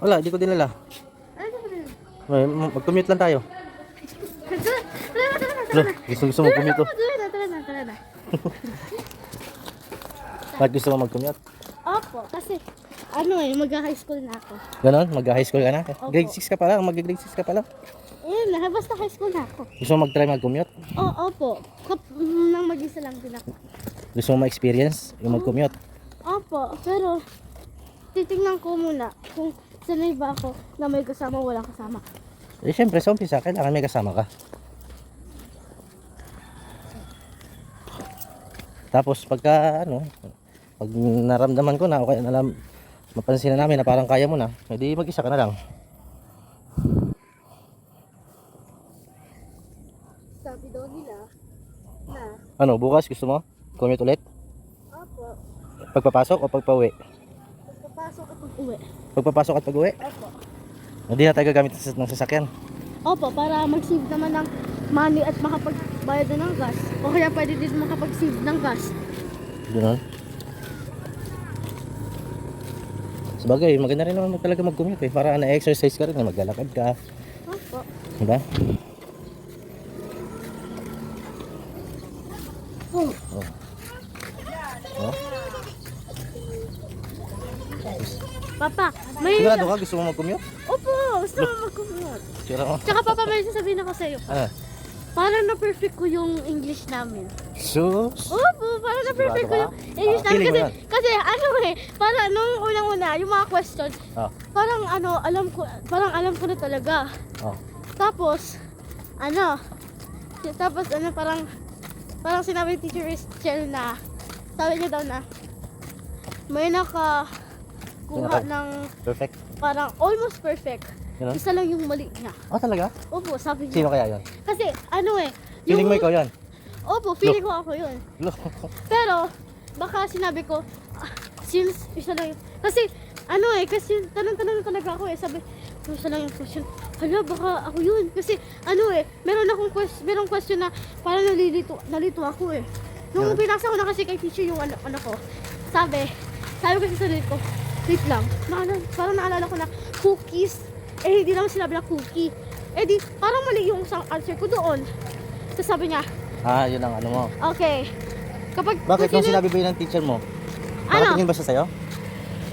Wala, di ko dinala. Ano ba din? Mag-commute lang tayo. Lo, gusto mo mag-commute, oh. Tara na. Bakit gusto mo mag-commute? Opo, kasi ano mag-high school na ako. Ganon, mag-high school ka na? Opo. Grade 6 ka pa lang, mag-grade 6 ka pa lang. Basta high school na ako. Gusto mo mag-try mag-commute? Opo. Nang mag-isa lang din ako. Gusto mo ma-experience yung mag-commute? Opo, pero titingnan ko muna kung sanay ba ako na may kasama o walang kasama. Eh, syempre, sa umpisa, kailangan may kasama ka. Tapos, pag naramdaman ko na, okay, mapansin na namin na parang kaya mo na, edi mag-isa ka na lang. Sabi daw nila na, Ano, bukas gusto mo? Commute ulit? opo, Pagpapasok o pagpa-uwi? pagpapasok at pag-uwi. Pagpapasok at pag-uwi? Opo. Hindi na tayo gagamit ng sasakyan. Opo, para mag-save naman ng money at makapagbayad na ng gas. O kaya pwede din makapag-save ng gas. Ganoon. Sabagay, maganda rin naman talaga mag-commute eh. Para na-exercise ka rin, maglalakad ka. Opo. Diba? Oh. Oh. Oh. Papa, may... Sigurado ka? Gusto mo mag-commute? Opo, gusto mo mag-commute. Sira mo. Tsaka papa, may sasabihin ako sa'yo. Ano? Parang na-perfect ko yung English namin. Sus! Opo, parang na-perfect ko yung English namin. Feeling mo Kasi, yan? kasi ano parang nung unang-una, yung mga questions, Oh. parang alam ko na talaga. Oh. Tapos, parang sinabi ni Teacher Rachel na, sabi niya daw na, may nakakuha ng Perfect. parang almost perfect. Ganun? Isa lang yung mali niya. Oh, talaga? Opo, sabi niya. Sino kaya yun? Kasi, Feeling mo ikaw yan? Opo, feeling ko ako yun. Lo. Pero, baka sinabi ko, since isa lang yung... Kasi, kasi tanong-tanong talaga ako sabi, isa lang yung question. Hala, baka ako yun. Kasi, merong question na parang nalito ako Nung Yeah. pinasa ko na kasi kay teacher yung ano ko, sabi ko sa sarili ko, wait lang, parang naalala ko na cookies. Hindi naman sinabi na cookie. Di, parang mali yung answer ko doon. Tapos sabi niya, Ah, yun ang ano mo. okay. Kapag Bakit cookie nung sinabi ba yun ng teacher mo? Nakatingin ba siya sa'yo?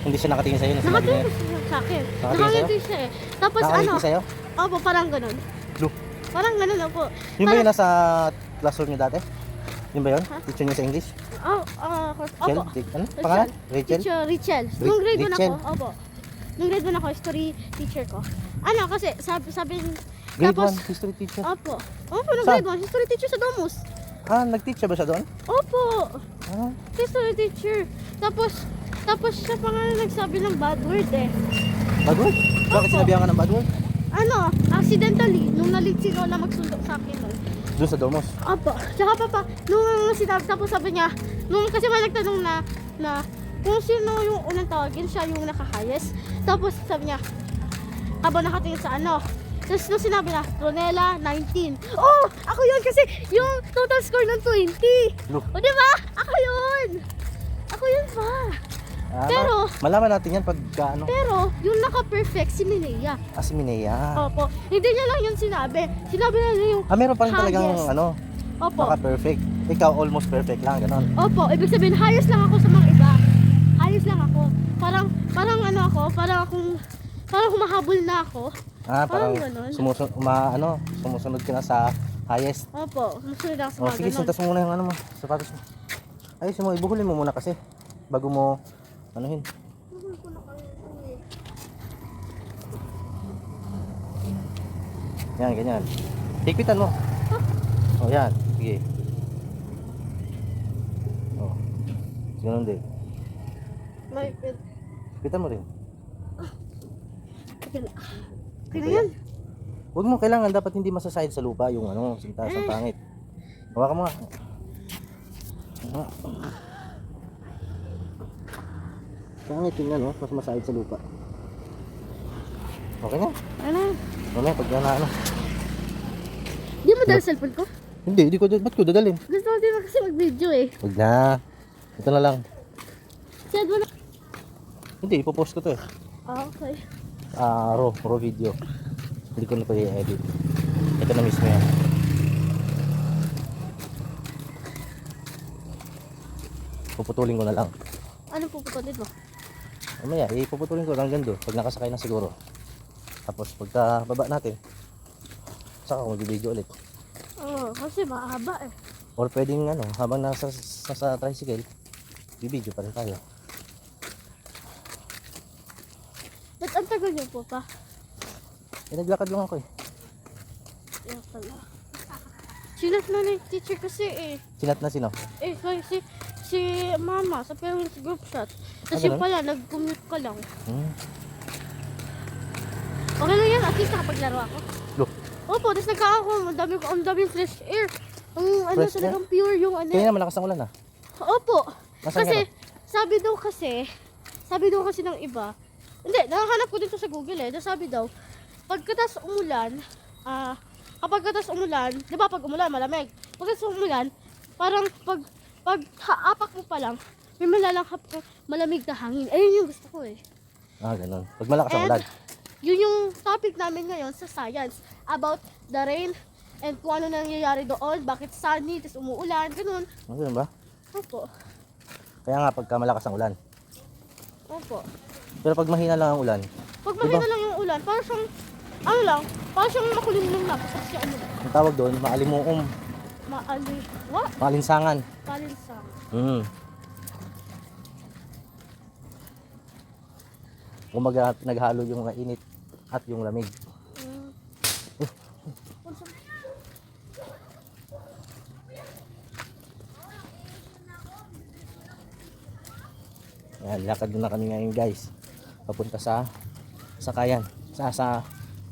Hindi siya nakatingin sa'yo? Nung sinabi niya Nakatingin yun? siya sa akin. Nakatingin Nakangiti siya Tapos Nakangiti sa'yo? Opo, parang ganun. Lo. Parang ganun opo. Yun ba yun nasa classroom niyo dati? Yun ba yun? Ha? Teacher niyo sa English? Opo. Ano? Pangalan? Rachel? Teacher Rachel. Nung grade 1 Rachel. ako, opo. Nung grade 1 ako, history teacher ko. Kasi sabi Grade tapos, 1, history teacher. Opo. Opo, nung Saan? grade 1, history teacher sa Domus. Ah, nag-teach siya ba siya doon? Opo. Ah, History teacher. Tapos siya pa nga nagsabi ng bad word bad word? Bakit Opo. sinabihan ka ng bad word? Accidentally, nung nalitsi ko na magsundo sa akin nun. Doon sa Domos. Opo. Tsaka papa, nung sinabi, tapos sabi niya, kasi may nagtanong na kung sino yung unang tawagin, siya yung naka-highest. Tapos sabi niya, habang nakatingin sa Tapos nung sinabi na, Ronela, 19. Oh! Ako yun kasi yung total score ng 20. Look. O diba? Ako yun! Ako yun pa. Pero- malaman natin yan pag ano. Pero, yung naka-perfect, si Minea. Si Minea. Opo. Hindi niya lang yun sinabi. Sinabi na niya yung Meron pa rin talagang highest. Opo. naka-perfect. Ikaw almost perfect lang, ganon. Opo, ibig sabihin, highest lang ako sa mga iba. Highest lang ako. Parang humahabol na ako. Parang ganon. sumusunod ka na sa highest. Opo, musunod ako sa mga Sige, ganon. sintas mo muna yung sapatos mo. Ayusin mo, ibuhulin mo muna kasi. Bago mo, anuhin. Yan, ganyan. Higpitan mo. Oh, yan. Sige. Oh. Ganun din. May pit. Higpitan mo rin. Kaya yan. Huwag mo, kailangan dapat hindi masaside sa lupa yung sintas ang pangit. Hawakan mo nga. Pangit yung mas masahid sa lupa. Okay na. Ano? Mamaya pag Di mo dala cellphone ko? Hindi ba't ko dadalhin? Gusto ko din kasi mag-video Huwag na. Ito na lang. Send mo na. Hindi, ipopost ko to Okay. raw video. Hindi ko na pa i-edit. Ito na mismo yan. Puputulin ko na lang. Ano puputulin mo? Mamaya, ipuputulin ko hanggang doon pag nakasakay na siguro. Tapos pagka baba natin, saka ako mag-video ulit. Oo, kasi mahaba eh. Or pwedeng ano, habang sa tricycle, bibidyo pa rin tayo. Ba't ang tagal niyo po pa? Naglakad lang ako eh. Yan pala. Sinat na ni teacher kasi eh. Sinat na sino? Eh, kasi si mama sa parents group chat. Tapos Ah, yung ganun? pala, nag-commute ka lang. Hmm. Okay lang yan, at least nakapaglaro ako. Look, Opo, tapos nagka-ako, ang daming fresh air. Ang ano Fresh talagang pure yung ano. kaya naman malakas ang ulan ah. Opo. Nasaan Kasi, sabi daw kasi ng iba, hindi, nakahanap ko dito sa Google eh, sabi daw, pagkatas umulan, kapag katas umulan, di ba pag umulan, malamig. Pagkatas umulan, parang pag haapak mo pa lang, may malalanghap ka malamig na hangin. Ayun yung gusto ko eh. Ah, ganun. Pag malakas ang ulan. Yun yung topic namin ngayon sa science, about the rain, and kung ano nangyayari doon, bakit sunny, tapos umuulan, ganun. Ah, ganun ba? Opo. Kaya nga pagka malakas ang ulan. Opo. Pero pag mahina lang ang ulan, Pag Diba? mahina lang yung ulan, parang siyang, ano lang, parang siyang makulimlim lang. Tapos siya, ano lang, ang tawag doon, maalimuong, what? maalinsangan. Palinsang. Hmm. Umaga naghalo yung init at yung lamig. Mm. Unsa- Ayan, lakad na kami ngayon guys. Papunta sa sakayan. Sa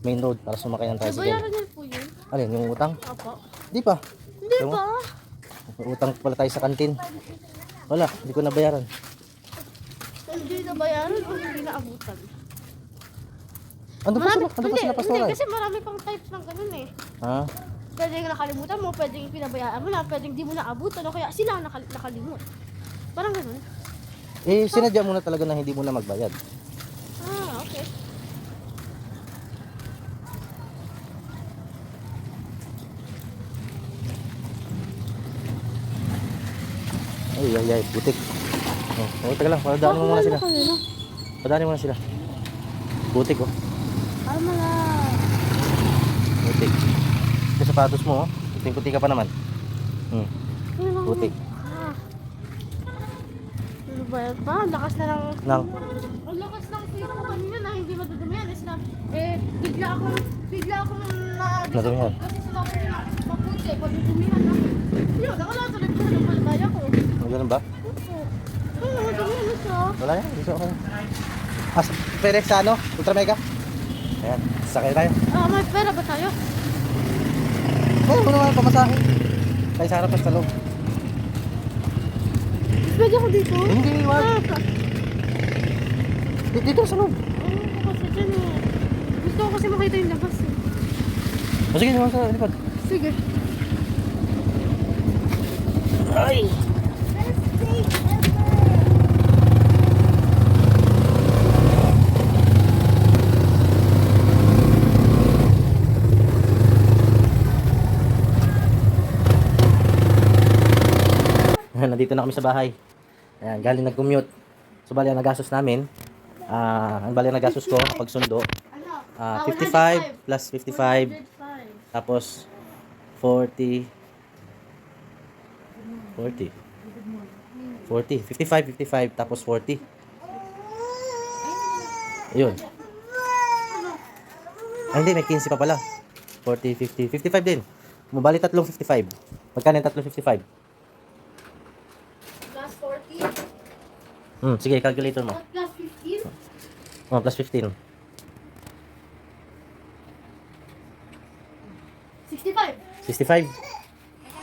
main road para sumakay ng tricycle. Nabayaran niyo po yun? Alin, yung utang? Opo. Di pa. Hindi Ewan. ba? May utang pala tayo sa kantin. Wala, hindi ko nabayaran. Hindi nabayaran o hindi naabutan? Ando pa sila, ando pa hindi, sila pastoral. hindi, kasi marami pang types ng ganun eh. Ha? Pwedeng nakalimutan mo, pwedeng pinabayaan mo na, pwedeng di mo naabutan, o kaya sila ang nakalimut. Parang ganun. Eh, sinadya mo na talaga na hindi mo na magbayad. Ah, okay. Ay, ay, ay, butik. Oh, teka lang, padaanin mo muna sila. Padaanin mo na sila. Butik, oh. Tama na. Butik. Yung sapatos mo, oh. Puting-puti ka pa naman. Hmm, butik. Ah. Ano ba yan pa? Ang lakas na ng... Nang, Ang lakas ng sila ko kanina na hindi madudumihan. Bigla akong na... Nadumihan. Kasi sinabi nila, maputi, madudumihan na. Yun, nakala sa nagpo ng palabaya ko. ano ganun ba? Opo. Ano, madumihan na siya. Wala yan, gusto ko. Pwede sa ano? Ultra Mega? Ayan, sakay tayo. May pera ba tayo? Oh, ano naman pamasahe? Tayo sa harap at sa loob. Pwede ako dito? Hindi, wag. Dito sa loob. Kasi dyan eh. Gusto ko kasi makita yung labas eh. O sige, naman sa likod. Sige. Ay! Nandito na kami sa bahay. Ayan, galing nag-commute. So bali ang nagastos namin, ang bali ang nagastos ko pag sundo, Ano? 55 plus 55 tapos 40 40 55 tapos 40. Ayun. Ay, hindi, may 15 pa pala. 40, 50, 55 din. Mabali tatlong 55. Magkano yung tatlong 55? Plus 40? Sige, calculator mo. Plus 15? Oh, plus 15. 65. 65.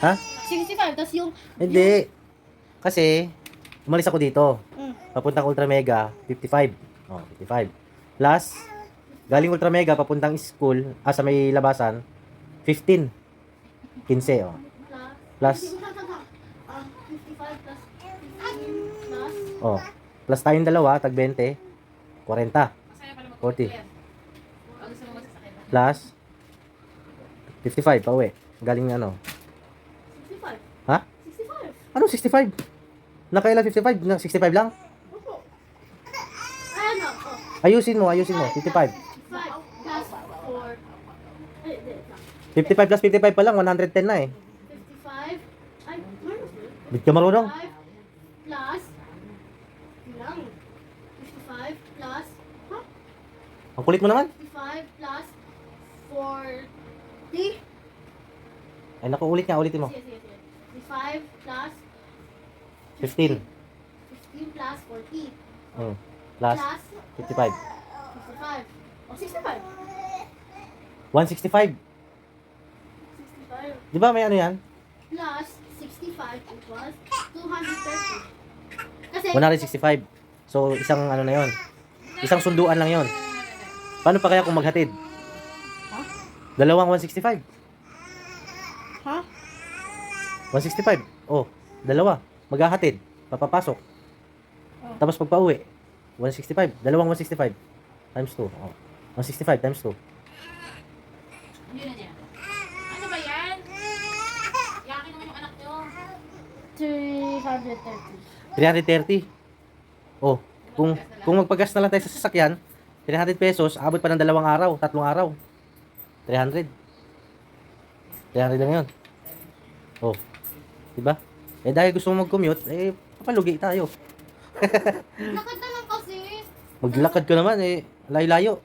Ha? 65, tapos yung... Hindi. Kasi, umalis ako dito. Mm. Papuntang Ultra Mega, 55. Oh, 55. Plus, galing Ultra Mega, papuntang school, sa may labasan, 15. 15, oh. Plus, 55 plus 15 plus... oh. Plus tayong dalawa, tag 20, 40. 40. plus 55 pa uwi. Galing ano? 65. Ha? 65. Ano 65? Nakailan 55? Na 65 lang? Opo. Ano? Oh. Ayusin mo. 55. 5 plus 4. Ay, hindi. 55 plus 55 pa lang, 110 na eh. 55. Ay, minus. Bit ka marunong. 55 plus. Lang. 55 plus. Huh? Ang kulit mo naman. 55 plus 40. Ay naku, ulitin mo. Sige. 55 plus 15. 15 plus 40. Plus Plus 55. 55. O, 65. 165. 65 Di ba may ano yan? plus 65 equals 230. Kasi, 165. So, isang ano na yon. Isang sunduan lang yon. Paano pa kaya kung maghatid? Dalawang 165. ha? 165. Oh, dalawa. Maghahatid. Papapasok. Tapos pag pauwi, 165. Dalawang 165. Times 2. Oh. 165 times 2. Yun na niya. Ano ba yan? Yakin naman yung anak nyo. 330. 330. Oh, kung magpagas na lang tayo sa sasakyan, 300 pesos, abot pa ng 2 araw, 3 araw. 300. 300 lang yun. Oh, diba? Eh dahil gusto mo mag-commute, eh papalugi tayo. Lakad na lang kasi. Maglakad ka naman, eh layo-layo.